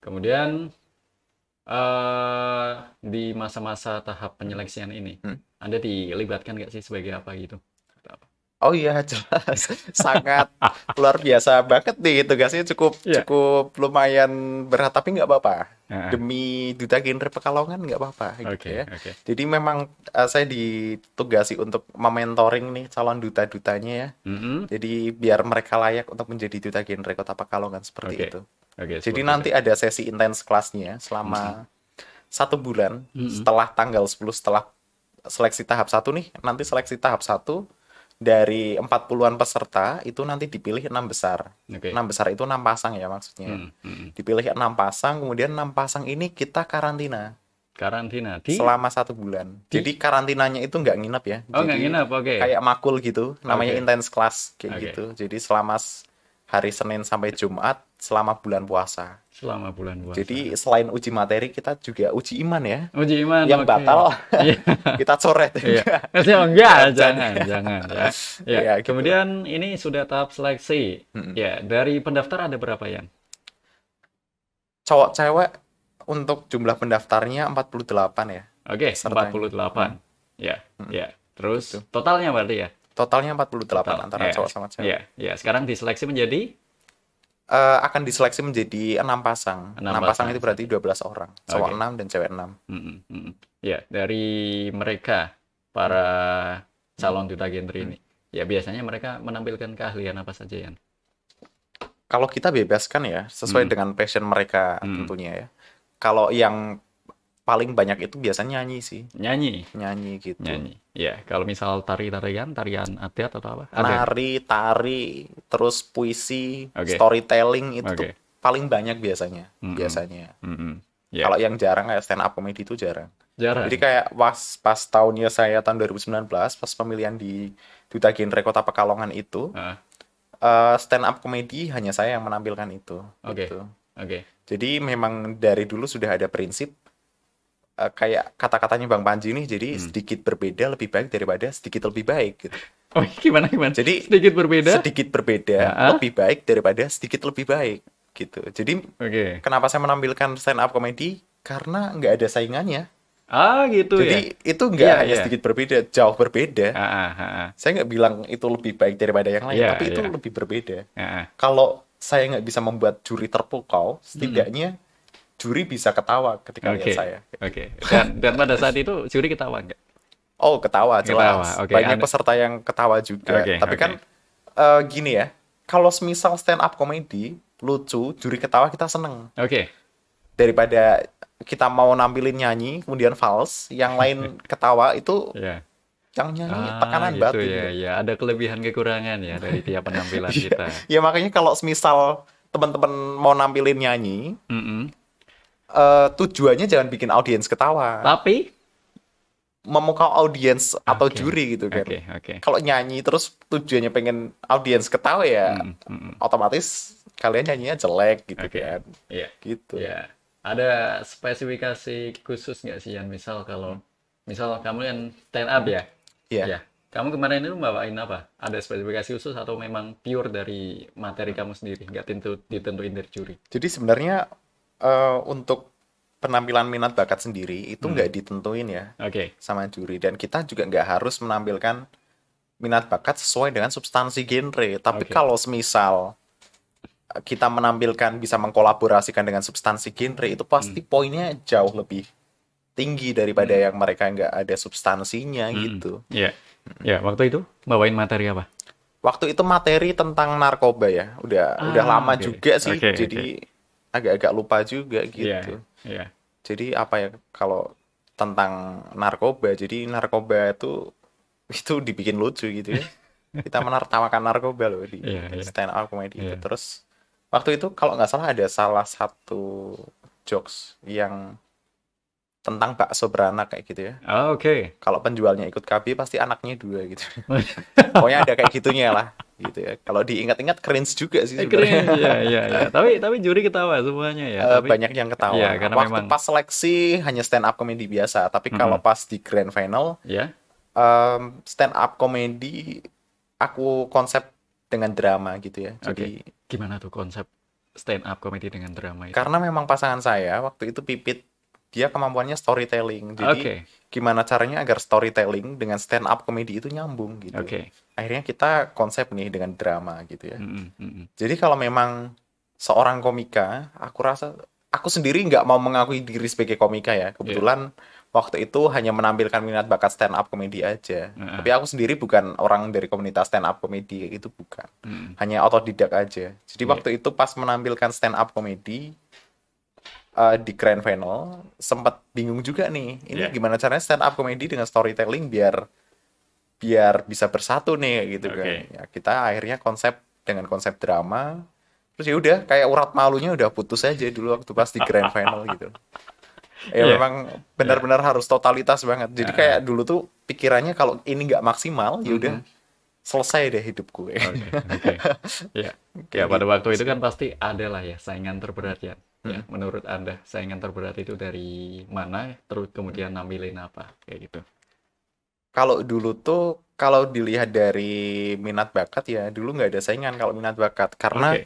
Kemudian di masa-masa tahap penyeleksian ini, Hmm? Anda dilibatkan nggak sih sebagai apa gitu? Atau apa? Oh iya jelas, sangat luar biasa banget nih tugasnya cukup Iya. cukup lumayan berat tapi nggak apa-apa. Heeh. Demi Duta Genre Pekalongan nggak apa-apa gitu Oke, ya. oke. Jadi memang saya ditugasi untuk mementoring nih calon duta-dutanya ya. Mm-mm. Jadi biar mereka layak untuk menjadi duta genre Kota Pekalongan seperti Oke, itu. oke Jadi seperti itu. nanti ada sesi intens kelasnya Mm-mm. selama 1 bulan Mm-mm. setelah tanggal 10 setelah seleksi tahap satu nih. Nanti seleksi tahap satu dari 40-an peserta itu nanti dipilih 6 besar. Oke. 6 besar itu 6 pasang ya maksudnya. Mm, mm. Dipilih 6 pasang, kemudian 6 pasang ini kita karantina Karantina di selama 1 bulan. di Jadi karantinanya itu nggak nginep ya. Oh, nggak Jadi nginep. Oke. kayak makul gitu, namanya Oke. intense class kayak Oke. gitu. Jadi selama hari Senin sampai Jumat selama bulan puasa. Selama bulan Jadi puasa. selain uji materi kita juga uji iman ya. Uji iman, Yang oke. batal Iya. kita coret. Iya. Enggak, Absen. jangan, jangan ya. Ya, Ya gitu. kemudian ini sudah tahap seleksi. Mm-mm. Ya, dari pendaftar ada berapa yang? Cowok cewek untuk jumlah pendaftarnya 48 ya Oke, pesertanya. 48. Ya, Mm, ya. Terus gitu. totalnya berarti ya? Totalnya 48 Total. antara Ya. cowok sama Ya, cewek. ya. Sekarang diseleksi menjadi Akan diseleksi menjadi 6 pasang. 6 Enam pasang pasang. itu berarti 12 orang. Cowok Oke. 6 dan cewek 6. Mm, mm, mm. Ya, dari mereka para calon duta genre ini. Ya, biasanya mereka menampilkan keahlian apa saja ya? Kalau kita bebaskan ya, sesuai Mm, dengan passion mereka mm. tentunya ya. Kalau yang paling banyak itu biasanya nyanyi sih. Nyanyi, Nyanyi gitu. nyanyi. Ya, kalau misal tarian adat atau apa? Ada. Nari, tari, terus puisi, Oke, storytelling itu tuh oke. paling banyak biasanya. Mm-mm, Biasanya. mm-mm. Ya, Kalau yang jarang kayak stand up comedy itu jarang. Jadi jarang. kayak pas tahunnya saya tahun 2019 pas pemilihan di Duta Genre Kota Pekalongan itu Ah, stand up comedy hanya saya yang menampilkan itu oke, gitu. oke. Jadi memang dari dulu sudah ada prinsip kayak kata-katanya Bang Panji nih, jadi Hmm. sedikit berbeda lebih baik daripada sedikit lebih baik gitu. Oh, gimana gimana? Jadi Sedikit berbeda? sedikit berbeda Ah, lebih baik daripada sedikit lebih baik gitu. Jadi oke. kenapa saya menampilkan stand up comedy? Karena nggak ada saingannya. Ah, gitu ya. Jadi itu nggak Iya, hanya iya. sedikit berbeda, jauh berbeda. Ah, ah, ah, ah. Saya nggak bilang itu lebih baik daripada yang lain, Iya, tapi itu iya. lebih berbeda. Ah, ah. Kalau saya nggak bisa membuat juri terpukau, Mm-mm. setidaknya juri bisa ketawa ketika lihat Oke, saya. oke. Dan pada saat itu juri ketawa nggak? Oh, ketawa jelas. Ketawa. Oke, Banyak Anda. peserta yang ketawa juga. Oke, Tapi kan oke. gini ya, kalau semisal stand up comedy lucu, juri ketawa kita seneng. Oke. Daripada kita mau nampilin nyanyi, kemudian fals, yang lain ketawa itu Ya. yang nyanyi Ah, tekanan gitu batin ya. gitu. Ya, ada kelebihan kekurangan ya dari tiap penampilan Iya, kita. ya makanya kalau semisal teman-teman mau nampilin nyanyi, Mm-mm. tujuannya jangan bikin audiens ketawa, Tapi, memukau audiens atau oke, juri gitu kan. oke, oke. Kalau nyanyi terus tujuannya pengen audiens ketawa ya Mm-mm, mm-mm. otomatis kalian nyanyinya jelek gitu Oke, kan. iya, Gitu. iya. Ada spesifikasi khusus nggak sih, Yan? Misal misal kamu kan stand up ya, Iya. ya. Kamu kemarin itu bawain apa? Ada spesifikasi khusus atau memang pure dari materi kamu sendiri, nggak ditentuin dari juri? Jadi sebenarnya untuk penampilan minat bakat sendiri itu Hmm, nggak ditentuin ya oke. sama juri dan kita juga nggak harus menampilkan minat bakat sesuai dengan substansi genre. Tapi Oke. kalau semisal kita menampilkan bisa mengkolaborasikan dengan substansi genre itu Hmm, pasti poinnya jauh lebih tinggi daripada hmm, yang mereka nggak ada substansinya hmm. gitu. Iya, ya. Waktu itu bawain materi apa? Waktu itu materi tentang narkoba ya, udah Ah, lama oke, juga sih, oke, oke. jadi agak-agak lupa juga Iya, gitu. iya. Jadi apa ya kalau tentang narkoba, jadi narkoba itu dibikin lucu gitu ya. Kita menertawakan narkoba loh di Iya, iya, stand up comedy itu. iya. Terus waktu itu kalau nggak salah ada salah satu jokes yang tentang bakso beranak kayak gitu ya. Ah, oke. Kalau penjualnya ikut KB pasti anaknya dua gitu. Pokoknya ada kayak gitunya lah gitu ya. Kalau diingat-ingat cringe juga sih Keren, sebenarnya. ya, ya, ya. Tapi juri ketawa semuanya ya. Tapi Banyak yang ya ketawa. karena Waktu memang pas seleksi hanya stand up comedy biasa, tapi kalau mm-mm. pas di grand final Ya. stand up comedy aku konsep dengan drama gitu ya. Oke. Jadi Gimana tuh konsep? stand up comedy dengan drama itu? Karena memang pasangan saya waktu itu Pipit, dia kemampuannya storytelling. Jadi Oke, gimana caranya agar storytelling dengan stand up comedy itu nyambung gitu. oke. Akhirnya kita konsep nih dengan drama gitu ya. Mm-mm, mm-mm. Jadi kalau memang seorang komika, aku rasa aku sendiri nggak mau mengakui diri sebagai komika ya. Iya. Kebetulan waktu itu hanya menampilkan minat bakat stand up comedy aja. Heeh. Tapi aku sendiri bukan orang dari komunitas stand up comedy itu bukan. Mm-mm. Hanya otodidak aja. Jadi Iya. waktu itu pas menampilkan stand up comedy di Grand Final sempat bingung juga nih. Ini Iya. gimana caranya stand up comedy dengan storytelling biar biar bisa bersatu nih gitu kan. Oke. Ya, kita akhirnya dengan konsep drama. Terus ya udah kayak urat malunya udah putus aja dulu waktu pas di Grand Final gitu. Ya Iya. memang benar-benar harus totalitas banget. Jadi kayak dulu tuh pikirannya kalau ini nggak maksimal ya udah selesai deh hidupku. Oke, oke. Ya, ya Kayak pada gitu waktu itu sih. kan pasti ada lah ya saingan terberat ya. Ya, menurut Anda saingan terberat itu dari mana? Terus kemudian nampilin apa? Kayak gitu. Kalau dulu tuh kalau dilihat dari minat bakat ya dulu nggak ada saingan kalau minat bakat karena Oke.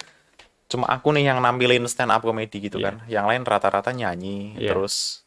cuma aku nih yang nampilin stand up comedy gitu Iya. kan. Yang lain rata-rata nyanyi Iya. terus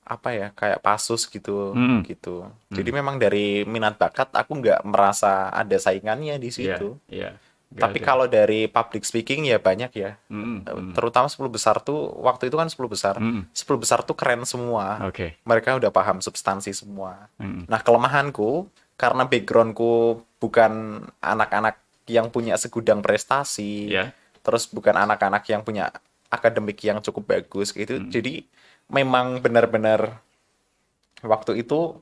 apa ya kayak pasus gitu Mm-mm. gitu. Jadi memang dari minat bakat aku nggak merasa ada saingannya di Iya, situ. iya. Nggak Tapi ada. kalau dari public speaking ya banyak ya. Mm-mm, mm-mm, Terutama 10 besar tuh waktu itu kan 10 besar. mm-mm. 10 besar tuh keren semua. Oke. Mereka udah paham substansi semua. Mm-mm. Nah, kelemahanku karena backgroundku bukan anak-anak yang punya segudang prestasi, Ya. terus bukan anak-anak yang punya akademik yang cukup bagus gitu. Jadi memang benar-benar waktu itu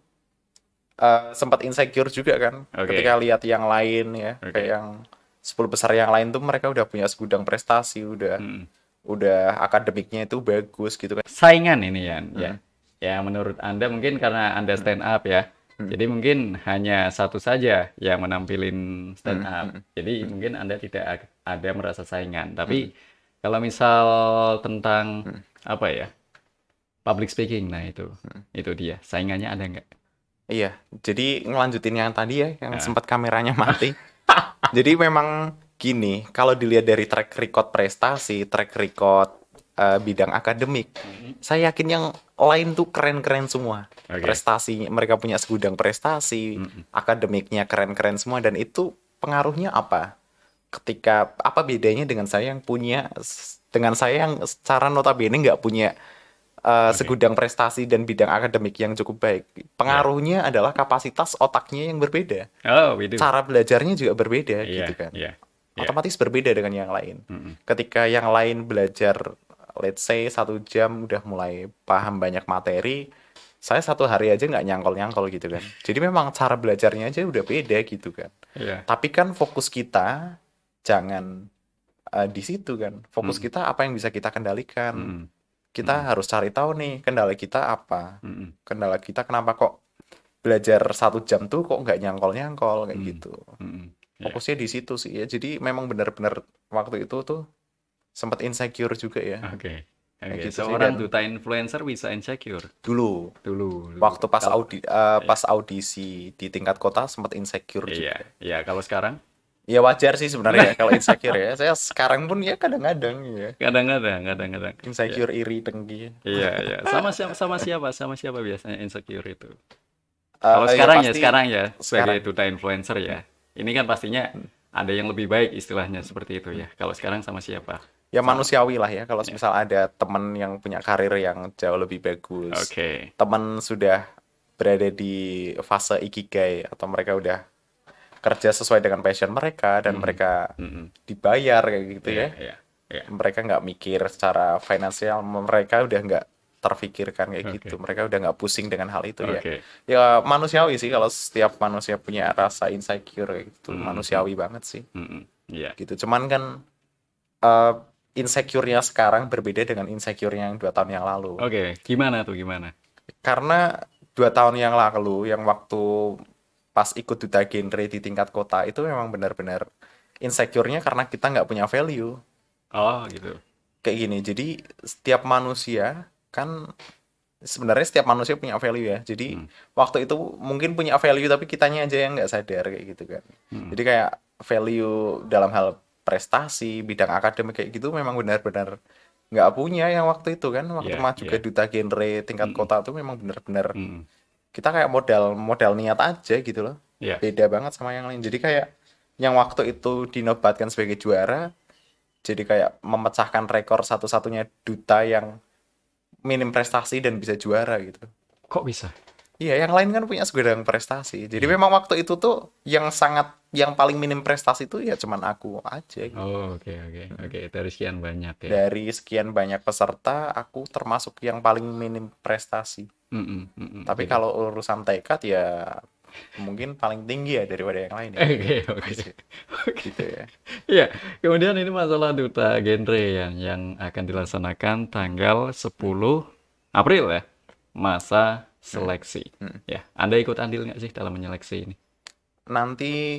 sempat insecure juga kan Oke. ketika lihat yang lain ya, Oke. kayak yang 10 besar yang lain tuh mereka udah punya segudang prestasi, Mm-mm. udah akademiknya itu bagus gitu kan. Saingan ini ya. Ya. Ya, menurut Anda mungkin karena Anda stand up ya. Jadi mungkin hanya satu saja yang menampilin stand up. Jadi mungkin Anda tidak ada merasa saingan. Tapi kalau misal tentang apa ya? Public speaking, nah itu dia. Saingannya ada nggak? Iya, jadi ngelanjutin yang tadi ya, yang Nah. sempat kameranya mati. Jadi memang gini, kalau dilihat dari track record prestasi, track record bidang akademik, saya yakin yang lain tuh keren-keren semua. Oke. Prestasi, mereka punya segudang prestasi, akademiknya keren-keren semua, dan itu pengaruhnya apa? Ketika, apa bedanya dengan saya yang punya, dengan saya yang secara notabene nggak punya segudang prestasi dan bidang akademik yang cukup baik. Pengaruhnya adalah kapasitas otaknya yang berbeda. Oh, itu. Cara belajarnya juga berbeda Iya, gitu kan. iya. Otomatis berbeda dengan yang lain. Ketika yang lain belajar, let's say 1 jam udah mulai paham banyak materi, saya 1 hari aja nggak nyangkol-nyangkol gitu kan. Jadi memang cara belajarnya aja udah beda gitu kan. Iya. Tapi kan fokus kita jangan di situ kan. Fokus kita apa yang bisa kita kendalikan. Kita harus cari tahu nih kendala kita apa. Kendala kita kenapa kok belajar 1 jam tuh kok nggak nyangkol-nyangkol kayak gitu. Fokusnya di situ sih ya. Jadi memang benar-benar waktu itu tuh sempat insecure juga ya. Oke. Kayak gitu sih. Seorang Dan duta influencer bisa insecure dulu dulu. waktu pas Kalau- pas audisi di tingkat kota sempat insecure Iya, juga. iya. Kalau sekarang Ya wajar sih sebenarnya ya kalau insecure ya. Saya sekarang pun ya kadang-kadang ya kadang-kadang. insecure, iri, dengki. Iya, iya. Sama siapa biasanya insecure itu? Eh, Kalau ya sekarang pasti sekarang ya sebagai sekarang. duta influencer ya. Ini kan pastinya ada yang lebih baik istilahnya seperti itu ya. Kalau sekarang sama siapa? Ya manusiawi lah ya kalau misal ada teman yang punya karir yang jauh lebih bagus. Oke. Teman sudah berada di fase ikigai atau mereka udah kerja sesuai dengan passion mereka dan mereka dibayar kayak gitu ya. Iya, iya. Mereka nggak mikir secara finansial, mereka udah nggak terfikirkan kayak gitu. Mereka udah nggak pusing dengan hal itu ya. Oke. Ya manusiawi sih kalau setiap manusia punya rasa insecure kayak gitu. Manusiawi banget sih. Iya. Gitu. Cuman kan insecure-nya sekarang berbeda dengan insecure yang 2 tahun yang lalu. Oke, gimana tuh gimana? Karena 2 tahun yang lalu, yang waktu pas ikut duta genre di tingkat kota itu memang benar-benar insecure-nya karena kita nggak punya value. Oh, gitu. Kayak gini, jadi setiap manusia kan sebenarnya setiap manusia punya value ya. Jadi waktu itu mungkin punya value tapi kitanya aja yang nggak sadar kayak gitu kan. Jadi kayak value dalam hal prestasi, bidang akademik kayak gitu memang benar-benar nggak punya yang waktu itu kan, waktu maju ke duta genre tingkat kota tuh memang benar-benar kita kayak modal niat aja gitu loh. Beda banget sama yang lain. Jadi kayak yang waktu itu dinobatkan sebagai juara, jadi kayak memecahkan rekor satu-satunya duta yang minim prestasi dan bisa juara gitu. Kok bisa? Iya, yang lain kan punya segudang prestasi. Jadi memang waktu itu tuh yang paling minim prestasi itu ya cuman aku aja gitu. Oh, oke. Dari sekian banyak ya. Dari sekian banyak peserta, aku termasuk yang paling minim prestasi. Tapi Jadi... kalau urusan tekad ya mungkin paling tinggi ya daripada yang lain ya. Oke. Gitu ya. Iya, kemudian ini masalah duta genre yang akan dilaksanakan tanggal 10 April ya, masa seleksi. Ya, Anda ikut andil nggak sih dalam menyeleksi ini? Nanti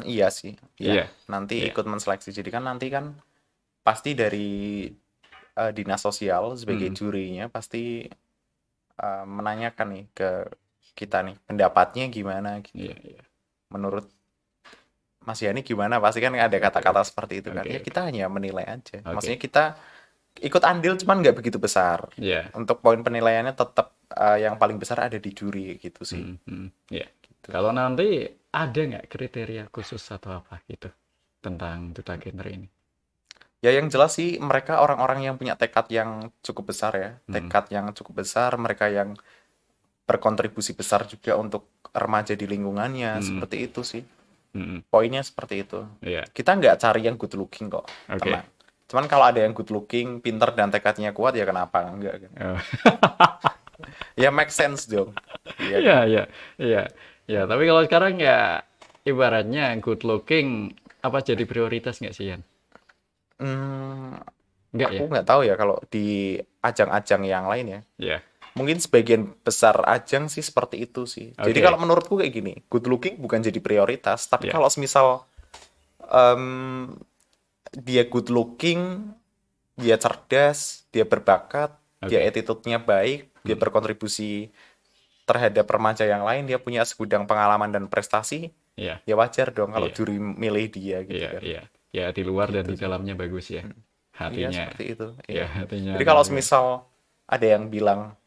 iya sih, Iya. Nanti ikut menseleksi. Jadi kan nanti kan pasti dari dinas sosial sebagai jurinya pasti menanyakan nih ke kita nih pendapatnya gimana gitu. Iya. Menurut Mas Yani gimana? Pasti kan ada kata-kata seperti itu kan. Ya kita hanya menilai aja. Maksudnya kita ikut andil cuman nggak begitu besar. Untuk poin penilaiannya tetap yang paling besar ada di juri gitu sih. Iya. Gitu. Kalau nanti ada nggak kriteria khusus atau apa gitu tentang duta genre ini? Ya yang jelas sih mereka orang-orang yang punya tekad yang cukup besar ya. Tekad yang cukup besar, mereka yang berkontribusi besar juga untuk remaja di lingkungannya, seperti itu sih. Poinnya seperti itu. Kita nggak cari yang good looking kok, tenang. Cuman kalau ada yang good looking, pinter dan tekadnya kuat ya kenapa enggak kan? Ya make sense dong. Iya. Ya, tapi kalau sekarang ya ibaratnya good looking apa jadi prioritas nggak sih, Yan? Aku nggak tahu ya kalau di ajang-ajang yang lain ya. Mungkin sebagian besar ajang sih seperti itu sih. Jadi kalau menurutku kayak gini, good looking bukan jadi prioritas, tapi kalau misal dia good looking, dia cerdas, dia berbakat, dia attitude-nya baik, dia berkontribusi terhadap remaja yang lain, dia punya segudang pengalaman dan prestasi, ya wajar dong kalau juri milih dia gitu kan. Ya di luar dan di dalamnya bagus ya. Hatinya. Iya, seperti itu. Ya, hatinya. Jadi kalau misal ada yang bilang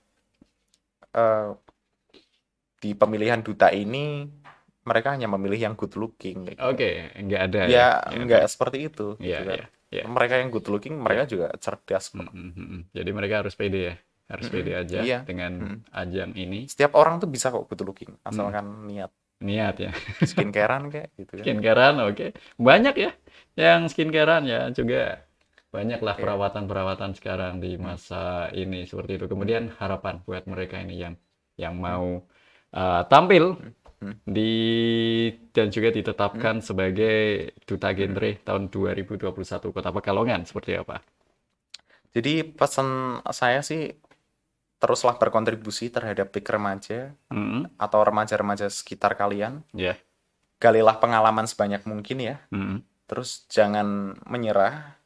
di pemilihan duta ini mereka hanya memilih yang good looking. Nggak ada ya. Nggak seperti itu. Gitu kan. Mereka yang good looking, mereka juga cerdas kok. Jadi mereka harus pede ya. Harus pede aja dengan ajang ini. Setiap orang tuh bisa kok good looking, asalkan niat. Niat ya. Skincarean kayak gitu kan. Skincarean, banyak ya yang skincarean ya juga. Banyaklah perawatan-perawatan sekarang di masa ini seperti itu. Kemudian harapan buat mereka ini yang mau tampil dan juga ditetapkan sebagai duta genre tahun 2021 Kota Pekalongan seperti apa? Jadi pesan saya sih teruslah berkontribusi terhadap PIK remaja atau remaja-remaja sekitar kalian. Galilah pengalaman sebanyak mungkin ya. Terus jangan menyerah.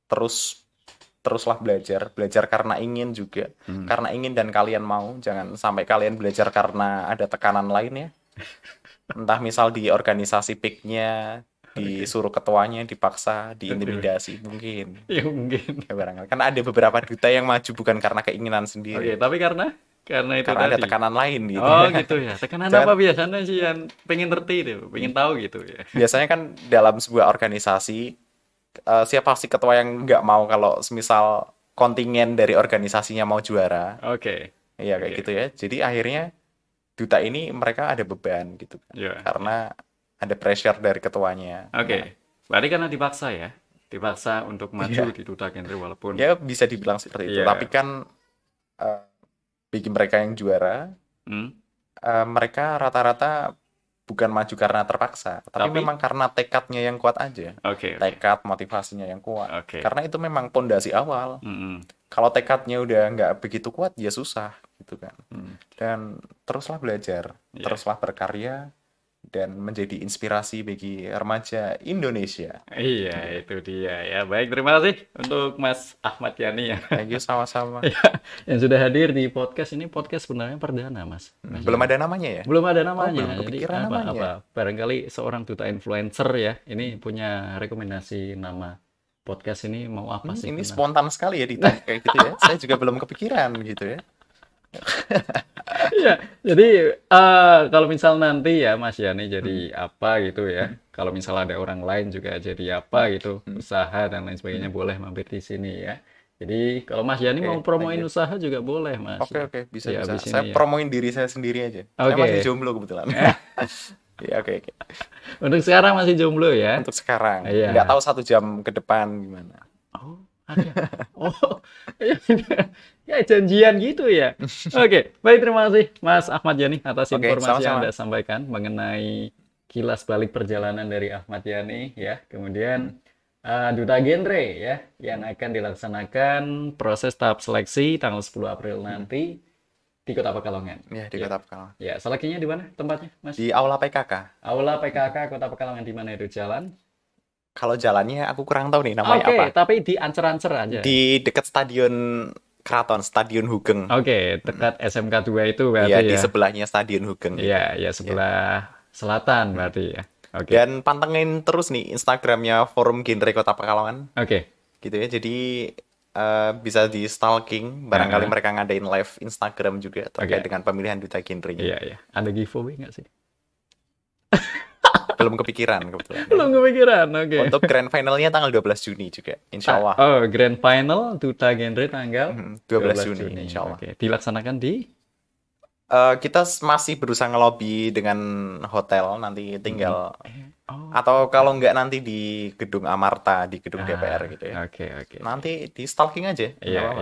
Teruslah belajar karena ingin juga, karena ingin dan kalian mau. Jangan sampai kalian belajar karena ada tekanan lain ya. Entah misal di organisasi PIK-nya disuruh ketuanya, dipaksa, diintimidasi mungkin. Ya mungkin. Kan ada beberapa duta yang maju bukan karena keinginan sendiri. Tapi karena itu karena tadi. ada tekanan lain gitu. Oh gitu ya. Tekanan apa biasanya sih yang pengen ngerti itu, pengen tahu gitu ya. Biasanya kan dalam sebuah organisasi siapa sih ketua yang nggak mau kalau semisal kontingen dari organisasinya mau juara? Iya kayak gitu ya. Jadi akhirnya duta ini mereka ada beban gitu kan. Karena ada pressure dari ketuanya. Berarti karena dipaksa ya? Dipaksa untuk maju di duta genre walaupun... Ya bisa dibilang seperti itu. Tapi kan bagi mereka yang juara, mereka rata-rata bukan maju karena terpaksa, tapi memang karena tekadnya yang kuat aja. Tekad, motivasinya yang kuat. Karena itu memang pondasi awal. Kalau tekadnya udah nggak begitu kuat, ya susah gitu kan. Dan teruslah belajar, teruslah berkarya, dan menjadi inspirasi bagi remaja Indonesia. Iya, itu dia ya. Baik, terima kasih untuk Mas Ahmad Yani ya. Thank you, sama-sama. Ya, yang sudah hadir di podcast ini. Podcast sebenarnya perdana, Mas. Belum ada namanya ya? Belum ada namanya. Belum Jadi kepikiran namanya. barangkali seorang duta influencer ya, ini punya rekomendasi nama podcast ini mau apa sih? Ini spontan sekali ya ditanya kayak gitu ya. Saya juga belum kepikiran gitu ya. Ya, jadi kalau misal nanti ya Mas Yani jadi apa gitu ya. Kalau misal ada orang lain juga jadi apa gitu, usaha dan lain sebagainya boleh mampir di sini ya. Jadi kalau Mas Yani mau promoin usaha juga boleh, Mas. Oke, bisa. Ya, Saya ya. promoin diri saya sendiri aja. Saya masih jomblo kebetulan. Ya, oke. Untuk sekarang masih jomblo ya? Untuk sekarang. Iya. Nggak tahu 1 jam ke depan gimana. Oh, ada. Oh, ya janjian gitu ya. Oke, baik, terima kasih Mas Ahmad Yani atas informasi yang Anda sampaikan mengenai kilas balik perjalanan dari Ahmad Yani ya. Kemudian duta genre ya yang akan dilaksanakan proses tahap seleksi tanggal 10 April nanti di Kota Pekalongan. Ya, di Kota Pekalongan. Ya, seleksinya di mana tempatnya, Mas? Di Aula PKK. Aula PKK Kota Pekalongan, di mana itu jalan? Kalau jalannya aku kurang tahu nih namanya apa. Oke, tapi di Ancer-Ancer aja. Di dekat Stadion Keraton, Stadion Hugeng. Oke, dekat SMK 2 itu berarti ya. Iya, di sebelahnya Stadion Hugeng. Iya, ya sebelah selatan berarti ya. Oke. Dan pantengin terus nih Instagramnya Forum Genre Kota Pekalongan. Oke. Gitu ya, jadi bisa di stalking. Barangkali mereka ngadain live Instagram juga terkait dengan pemilihan duta genre. Iya. Ada giveaway nggak sih? Belum kepikiran kebetulan. Belum kepikiran, oke. Untuk grand finalnya tanggal 12 Juni juga, insya Allah. Oh, grand final duta genre tanggal 12 Juni, insya Allah. Oke. Dilaksanakan di? Kita masih berusaha ngelobi dengan hotel, nanti tinggal atau kalau nggak nanti di gedung Amarta, di gedung DPR gitu ya. Oke. Nanti di stalking aja. Iya.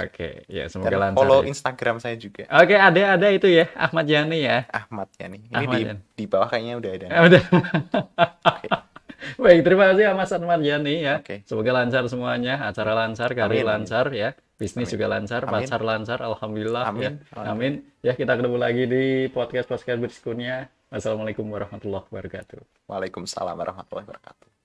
Oke. Ya, semoga dan lancar. Follow ya. Instagram saya juga. Oke, ada itu ya, Ahmad Yani ya. Ahmad Yani. Ini di bawah kayaknya udah ada. Udah. Okay. Baik, terima kasih Mas Ahmad Yani ya. Okay. Semoga lancar semuanya, acara lancar, karir lancar ya, bisnis juga lancar, pacar lancar, alhamdulillah ya. Amin. Ya, kita ketemu lagi di podcast berikutnya. Wassalamualaikum warahmatullahi wabarakatuh. Waalaikumsalam warahmatullahi wabarakatuh.